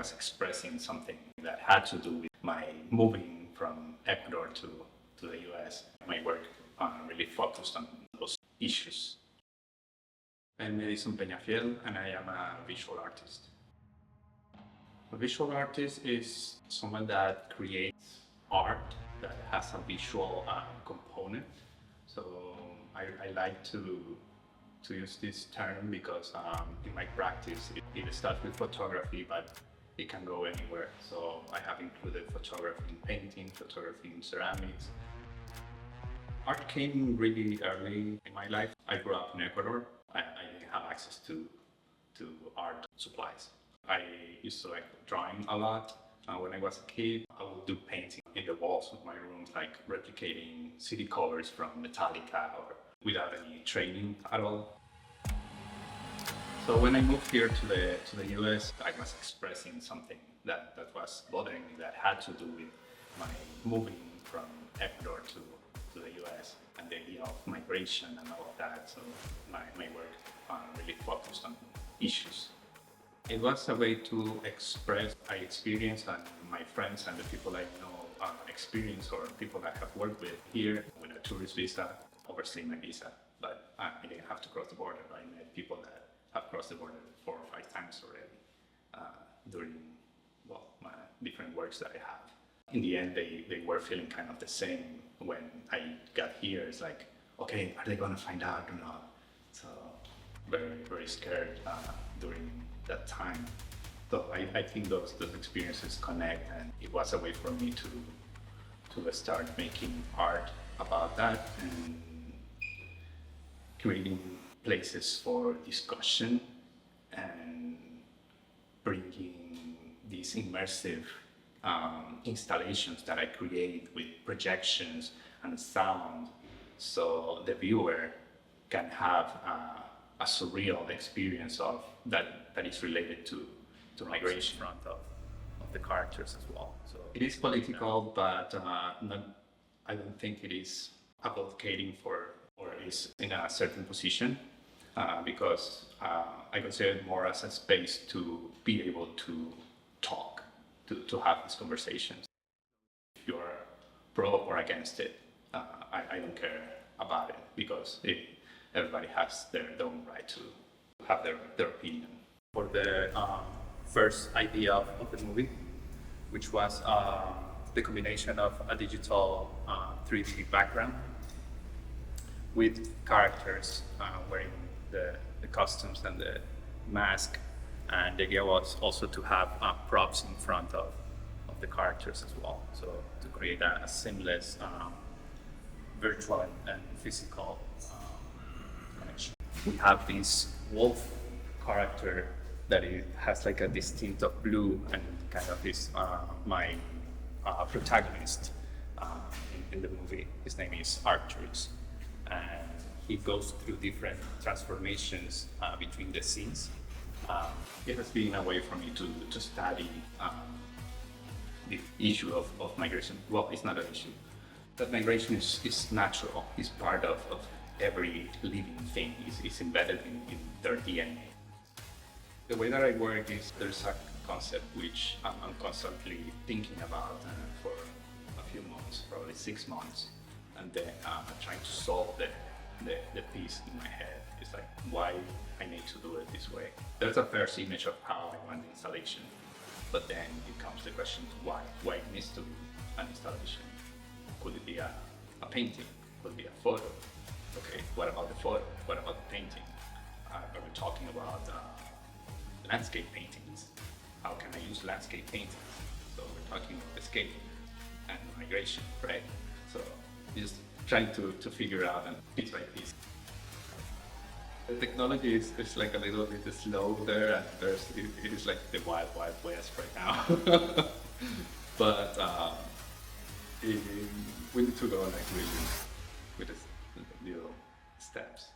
was expressing something that had to do with my moving from Ecuador to the US. My work really focused on those issues. I'm Edison Peñafiel, and I am a visual artist. A visual artist is someone that creates art that has a visual component. So I like to use this term because in my practice it starts with photography, but it can go anywhere. So I have included photography in painting, photography in ceramics. Art came really early in my life. I grew up in Ecuador. I didn't have access to art supplies. I used to like drawing a lot. When I was a kid, I would do painting in the walls of my rooms, like replicating CD covers from Metallica, or without any training at all. So when I moved here to the US, I was expressing something that was bothering me, that had to do with my moving from Ecuador to the US and the idea of migration and all of that. So my work really focused on issues. It was a way to express my experience, and my friends and the people I know experience, or people I have worked with here with a tourist visa, overstaying my visa. But I didn't have to cross the border. I met people that have crossed the border 4 or 5 times already during my different works that I have. In the end, they were feeling kind of the same when I got here. It's like, okay, are they going to find out or not? So very, very scared during that time. So I think those experiences connect, and it was a way for me to start making art about that and creating places for discussion and bringing these immersive installations that I create with projections and sound, so the viewer can have a surreal experience of that is related to migration in front of the characters as well. So it is political, but I don't think it is advocating for or is in a certain position, because I consider it more as a space to be able to talk, to have these conversations. If you're pro or against it, I don't care about it, because everybody has their own right to have their opinion. For the first idea of the movie, which was the combination of a digital 3D background with characters wearing the costumes and the mask, and the idea was also to have props in front of the characters as well, so to create a seamless virtual and physical connection. We have this wolf character that it has like a distinct of blue, and kind of is my protagonist in the movie. His name is Arcturus, and he goes through different transformations between the scenes. It has been a way for me to study the issue of migration. Well, it's not an issue. That migration is natural, is part of every living thing, is embedded in their DNA. The way that I work is there's a concept which I'm constantly thinking about for a few months, probably 6 months, and then trying to solve the piece in my head. It's like, why I need to do it this way. There's a first image of how I want the installation, but then it comes the question to why it needs to be an installation. Could it be a painting? Could it be a photo? Okay, what about the photo? What about the painting? Are we talking about landscape paintings? How can I use landscape paintings? So we're talking about escape and migration, right? So just trying to figure out, and piece by piece. The technology is like a little bit slow there, and it is like the wild west right now. But we need to go like really with the little steps.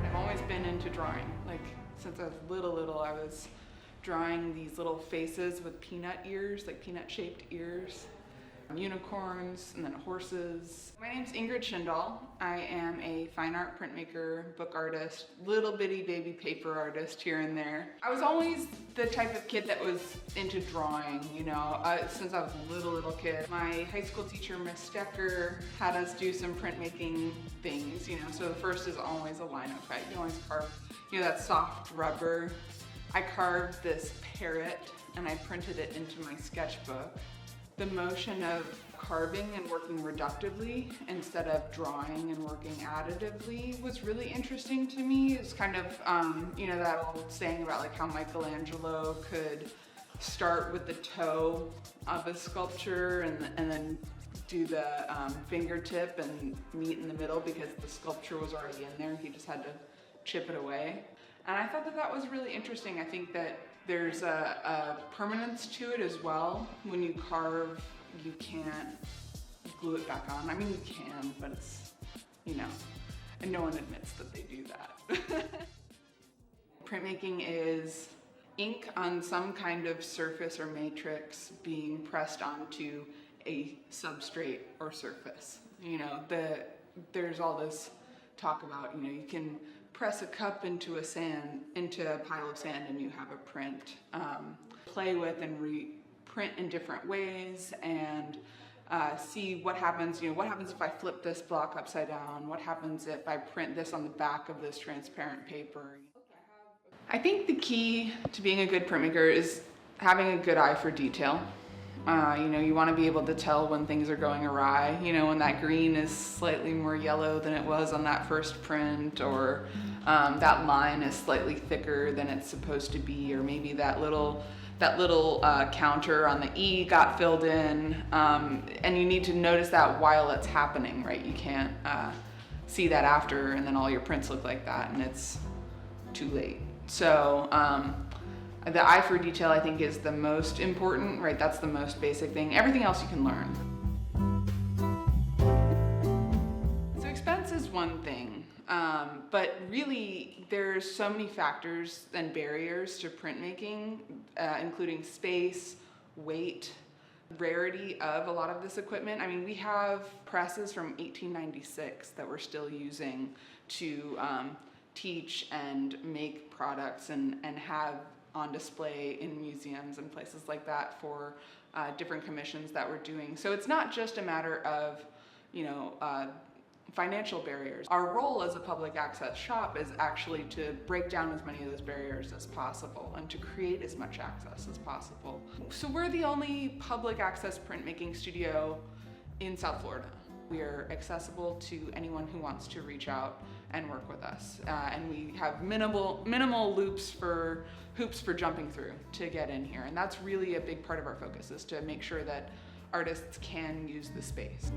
I've always been into drawing. Like, Since I was little, I was drawing these little faces with peanut ears, like peanut-shaped ears, unicorns, and then horses. My name's Ingrid Schindel. I am a fine art printmaker, book artist, little bitty baby paper artist here and there. I was always the type of kid that was into drawing, you know, since I was a little kid. My high school teacher, Miss Stecker, had us do some printmaking things, you know, so the first is always a lino cut. You always carve, you know, that soft rubber. I carved this parrot and I printed it into my sketchbook. The motion of carving and working reductively instead of drawing and working additively was really interesting to me. It's kind of, you know, that old saying about like how Michelangelo could start with the toe of a sculpture and then do the fingertip and meet in the middle because the sculpture was already in there. He just had to chip it away. And I thought that that was really interesting. I think that there's a permanence to it as well. When you carve, you can't glue it back on. I mean, you can, but it's, you know, and no one admits that they do that. Printmaking is ink on some kind of surface or matrix being pressed onto a substrate or surface. You know, there's all this talk about, you know, you can press a cup into a pile of sand and you have a print. Play with and reprint in different ways and see what happens, you know, what happens if I flip this block upside down? What happens if I print this on the back of this transparent paper? I think the key to being a good printmaker is having a good eye for detail. You know, you want to be able to tell when things are going awry, you know, when that green is slightly more yellow than it was on that first print, or that line is slightly thicker than it's supposed to be, or maybe that little counter on the E got filled in, and you need to notice that while it's happening, right? You can't see that after and then all your prints look like that and it's too late. So the eye for detail, I think, is the most important, right? That's the most basic thing. Everything else you can learn. So expense is one thing, but really there's so many factors and barriers to printmaking, including space, weight, rarity of a lot of this equipment. I mean, we have presses from 1896 that we're still using to teach and make products and have on display in museums and places like that for different commissions that we're doing. So it's not just a matter of, you know, financial barriers. Our role as a public access shop is actually to break down as many of those barriers as possible and to create as much access as possible. So we're the only public access printmaking studio in South Florida. We are accessible to anyone who wants to reach out and work with us. And we have minimal hoops for jumping through to get in here. And that's really a big part of our focus, is to make sure that artists can use the space.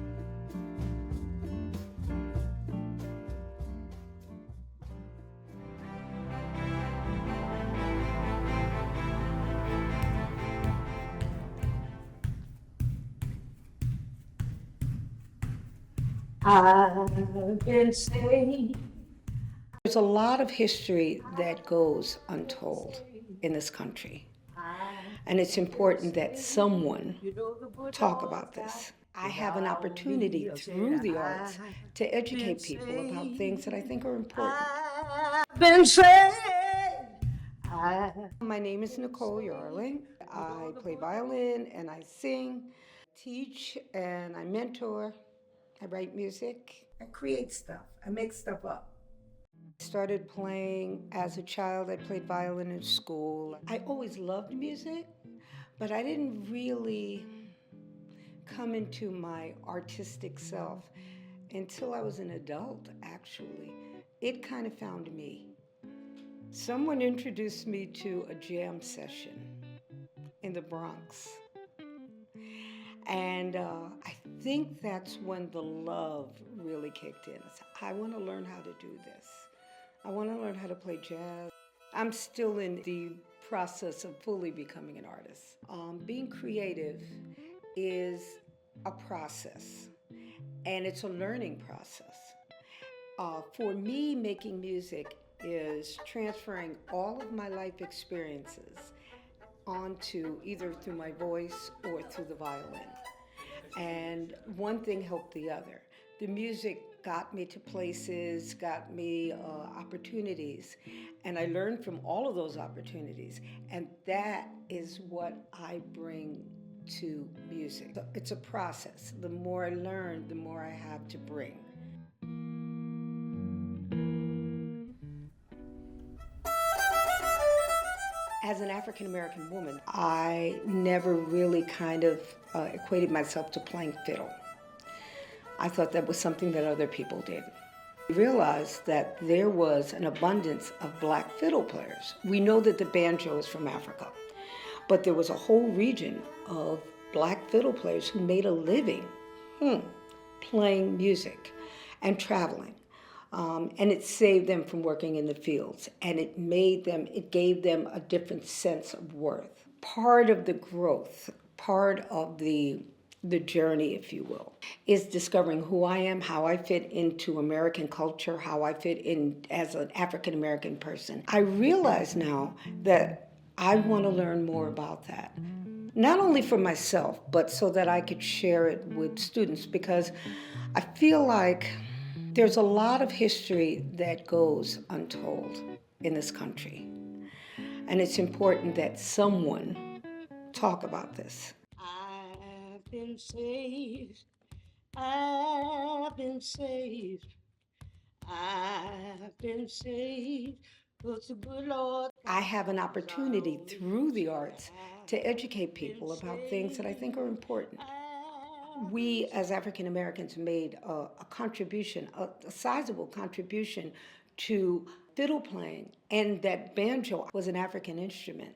I've been saying. There's a lot of history that goes untold in this country. And it's important that someone talk about this. I have an opportunity through the arts to educate people about things that I think are important. My name is Nicole Yarling. I play violin and I sing, teach, and I mentor. I write music. I create stuff. I make stuff up. I started playing as a child. I played violin in school. I always loved music, but I didn't really come into my artistic self until I was an adult, actually. It kind of found me. Someone introduced me to a jam session in the Bronx. And I think that's when the love really kicked in. I said, I want to learn how to do this. I want to learn how to play jazz. I'm still in the process of fully becoming an artist. Being creative is a process, and it's a learning process. For me, making music is transferring all of my life experiences onto either through my voice or through the violin. And one thing helped the other. The music got me to places, got me opportunities, and I learned from all of those opportunities. And that is what I bring to music. It's a process. The more I learn, the more I have to bring. As an African American woman, I never really kind of equated myself to playing fiddle. I thought that was something that other people did. I realized that there was an abundance of black fiddle players. We know that the banjo is from Africa, but there was a whole region of black fiddle players who made a living playing music and traveling. And it saved them from working in the fields, and it gave them a different sense of worth. Part of the growth, part of the journey, if you will, is discovering who I am, how I fit into American culture, how I fit in as an African American person. I realize now that I want to learn more about that. Not only for myself, but so that I could share it with students, because I feel like there's a lot of history that goes untold in this country. And it's important that someone talk about this. I've been saved. I've been saved. I've been saved. But the good Lord. I have an opportunity through the arts to educate people about things that I think are important. We, as African Americans, made a contribution, a sizable contribution to fiddle playing, and that banjo was an African instrument,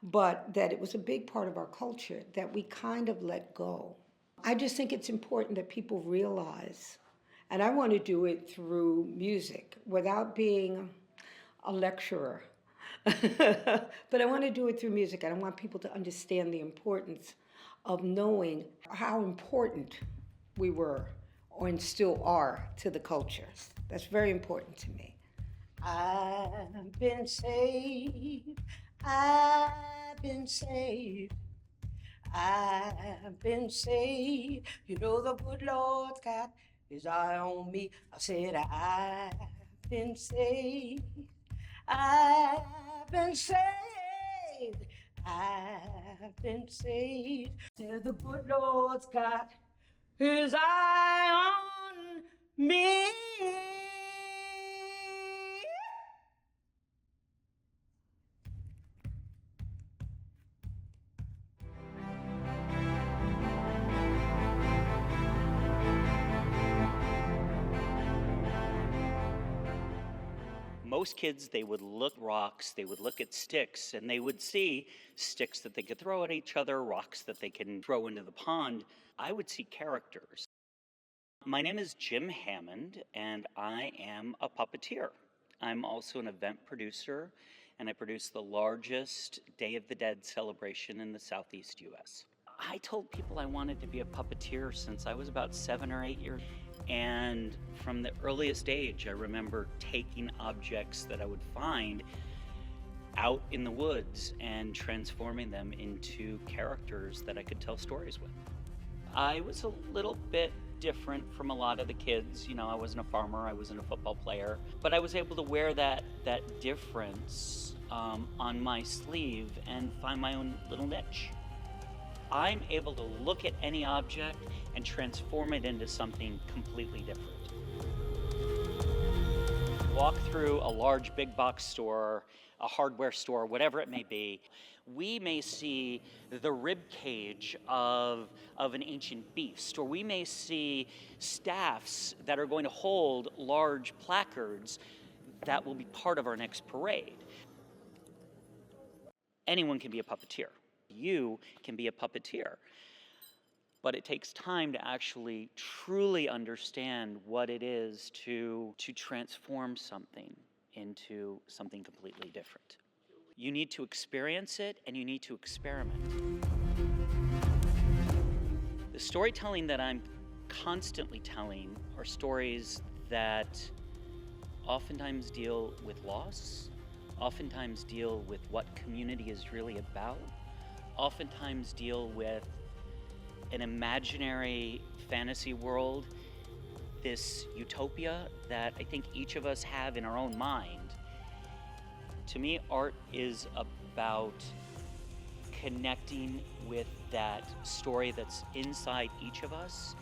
but that it was a big part of our culture that we kind of let go. I just think it's important that people realize, and I want to do it through music without being a lecturer, but I want to do it through music, and I want people to understand the importance of knowing how important we were and still are to the culture. That's very important to me. I've been saved. I've been saved. I've been saved. You know the good Lord's got his eye on me. I said I've been saved. I've been saved. I've been saved. Till the good Lord's got his eye on me. Most kids, they would look at rocks, they would look at sticks, and they would see sticks that they could throw at each other, rocks that they can throw into the pond. I would see characters. My name is Jim Hammond, and I am a puppeteer. I'm also an event producer, and I produce the largest Day of the Dead celebration in the Southeast U.S. I told people I wanted to be a puppeteer since I was about 7 or 8 years old. And from the earliest age, I remember taking objects that I would find out in the woods and transforming them into characters that I could tell stories with. I was a little bit different from a lot of the kids. You know, I wasn't a farmer, I wasn't a football player, but I was able to wear that difference on my sleeve and find my own little niche. I'm able to look at any object and transform it into something completely different. Walk through a large big box store, a hardware store, whatever it may be, we may see the rib cage of an ancient beast, or we may see staffs that are going to hold large placards that will be part of our next parade. Anyone can be a puppeteer. You can be a puppeteer. But it takes time to actually truly understand what it is to transform something into something completely different. You need to experience it, and you need to experiment. The storytelling that I'm constantly telling are stories that oftentimes deal with loss, oftentimes deal with what community is really about, oftentimes deal with an imaginary fantasy world, this utopia that I think each of us have in our own mind. To me, art is about connecting with that story that's inside each of us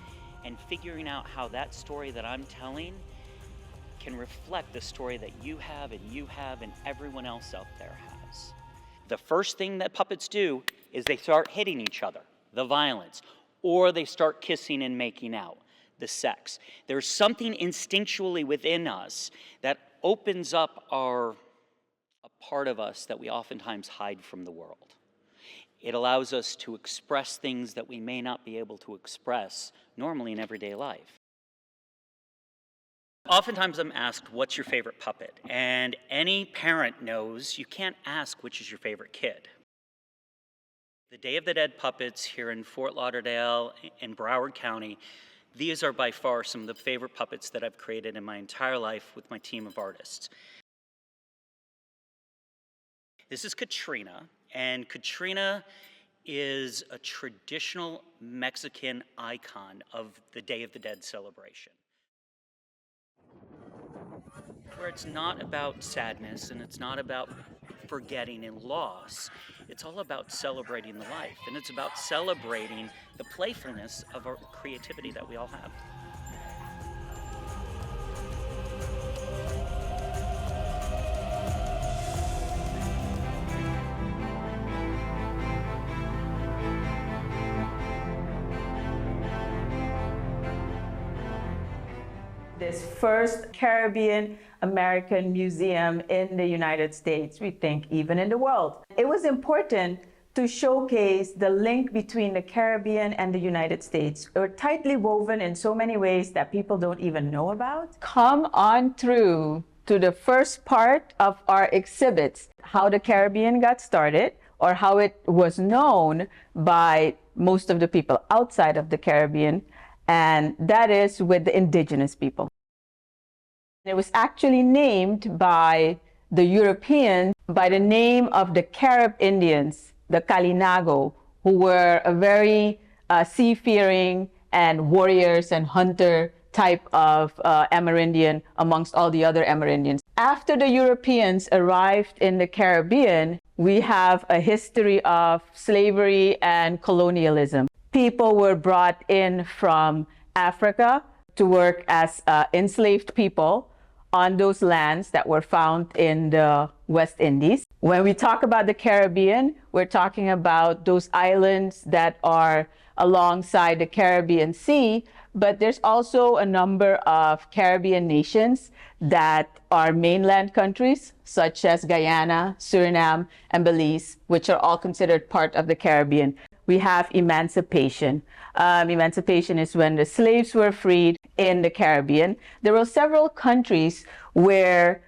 and figuring out how that story that I'm telling can reflect the story that you have and everyone else out there has. The first thing that puppets do is they start hitting each other, the violence, or they start kissing and making out, the sex. There's something instinctually within us that opens up a part of us that we oftentimes hide from the world. It allows us to express things that we may not be able to express normally in everyday life. Oftentimes I'm asked, what's your favorite puppet? And any parent knows you can't ask which is your favorite kid. The Day of the Dead puppets here in Fort Lauderdale and Broward County, these are by far some of the favorite puppets that I've created in my entire life with my team of artists. This is Katrina, and Katrina is a traditional Mexican icon of the Day of the Dead celebration, where it's not about sadness and it's not about forgetting and loss. It's all about celebrating the life, and it's about celebrating the playfulness of our creativity that we all have. This first Caribbean American museum in the United States, we think even in the world. It was important to showcase the link between the Caribbean and the United States. We're tightly woven in so many ways that people don't even know about. Come on through to the first part of our exhibits, how the Caribbean got started, or how it was known by most of the people outside of the Caribbean, and that is with the indigenous people. It was actually named by the Europeans by the name of the Carib Indians, the Kalinago, who were a very seafaring and warriors and hunter type of Amerindian amongst all the other Amerindians. After the Europeans arrived in the Caribbean, we have a history of slavery and colonialism. People were brought in from Africa to work as enslaved people on those lands that were found in the West Indies. When we talk about the Caribbean, we're talking about those islands that are alongside the Caribbean Sea, but there's also a number of Caribbean nations that are mainland countries, such as Guyana, Suriname, and Belize, which are all considered part of the Caribbean. We have emancipation. Emancipation is when the slaves were freed in the Caribbean. There were several countries where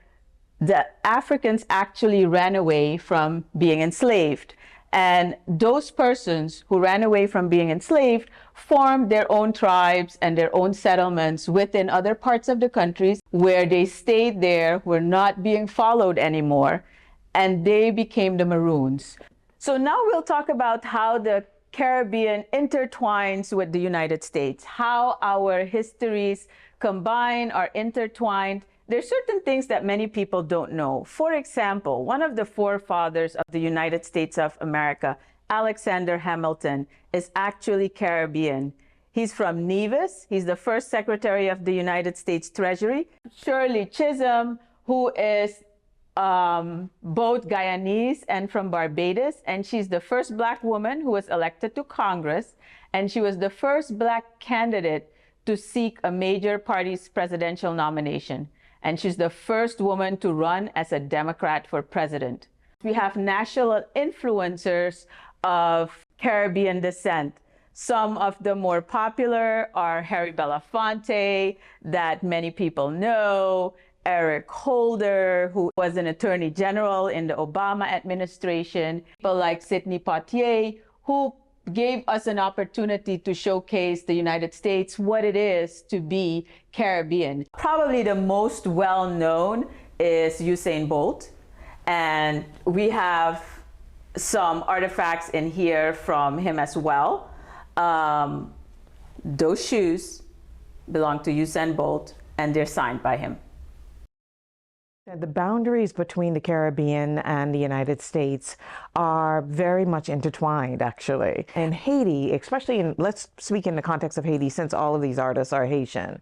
the Africans actually ran away from being enslaved. And those persons who ran away from being enslaved formed their own tribes and their own settlements within other parts of the countries where they stayed there, were not being followed anymore, and they became the Maroons. So now we'll talk about how the Caribbean intertwines with the United States, how our histories combine, are intertwined. There's certain things that many people don't know. For example, one of the forefathers of the United States of America, Alexander Hamilton, is actually Caribbean. He's from Nevis. He's the first Secretary of the United States Treasury. Shirley Chisholm, who is both Guyanese and from Barbados, and she's the first Black woman who was elected to Congress, and she was the first Black candidate to seek a major party's presidential nomination, and she's the first woman to run as a Democrat for president. We have national influencers of Caribbean descent. Some of the more popular are Harry Belafonte, that many people know, Eric Holder, who was an attorney general in the Obama administration, people like Sidney Poitier, who gave us an opportunity to showcase the United States, what it is to be Caribbean. Probably the most well-known is Usain Bolt. And we have some artifacts in here from him as well. Those shoes belong to Usain Bolt, and they're signed by him. The boundaries between the Caribbean and the United States are very much intertwined, actually. In Haiti, especially let's speak in the context of Haiti, since all of these artists are Haitian,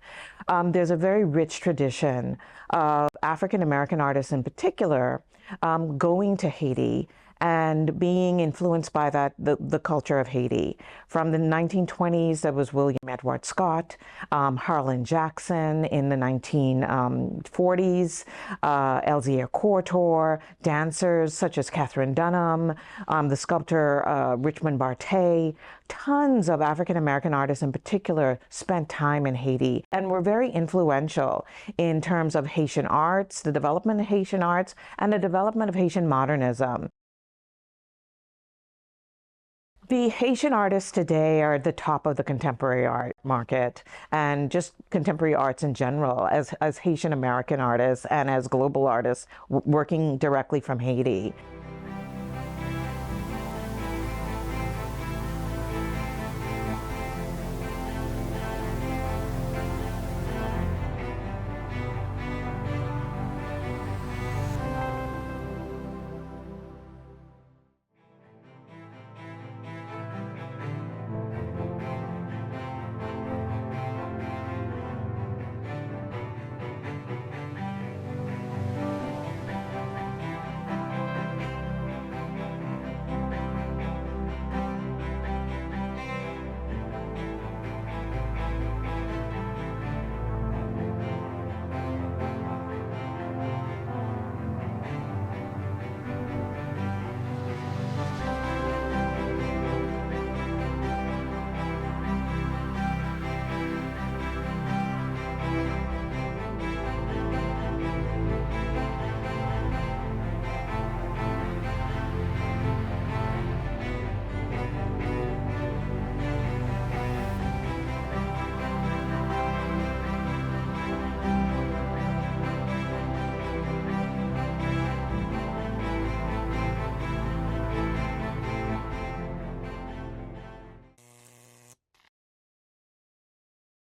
there's a very rich tradition of African American artists in particular going to Haiti and being influenced by the culture of Haiti. From the 1920s, there was William Edward Scott, Harlan Jackson in the 1940s, Elzéar Cortor, dancers such as Catherine Dunham, the sculptor Richmond Barthé. Tons of African American artists in particular spent time in Haiti and were very influential in terms of Haitian arts, the development of Haitian arts, and the development of Haitian modernism. The Haitian artists today are at the top of the contemporary art market and just contemporary arts in general as Haitian American artists and as global artists working directly from Haiti.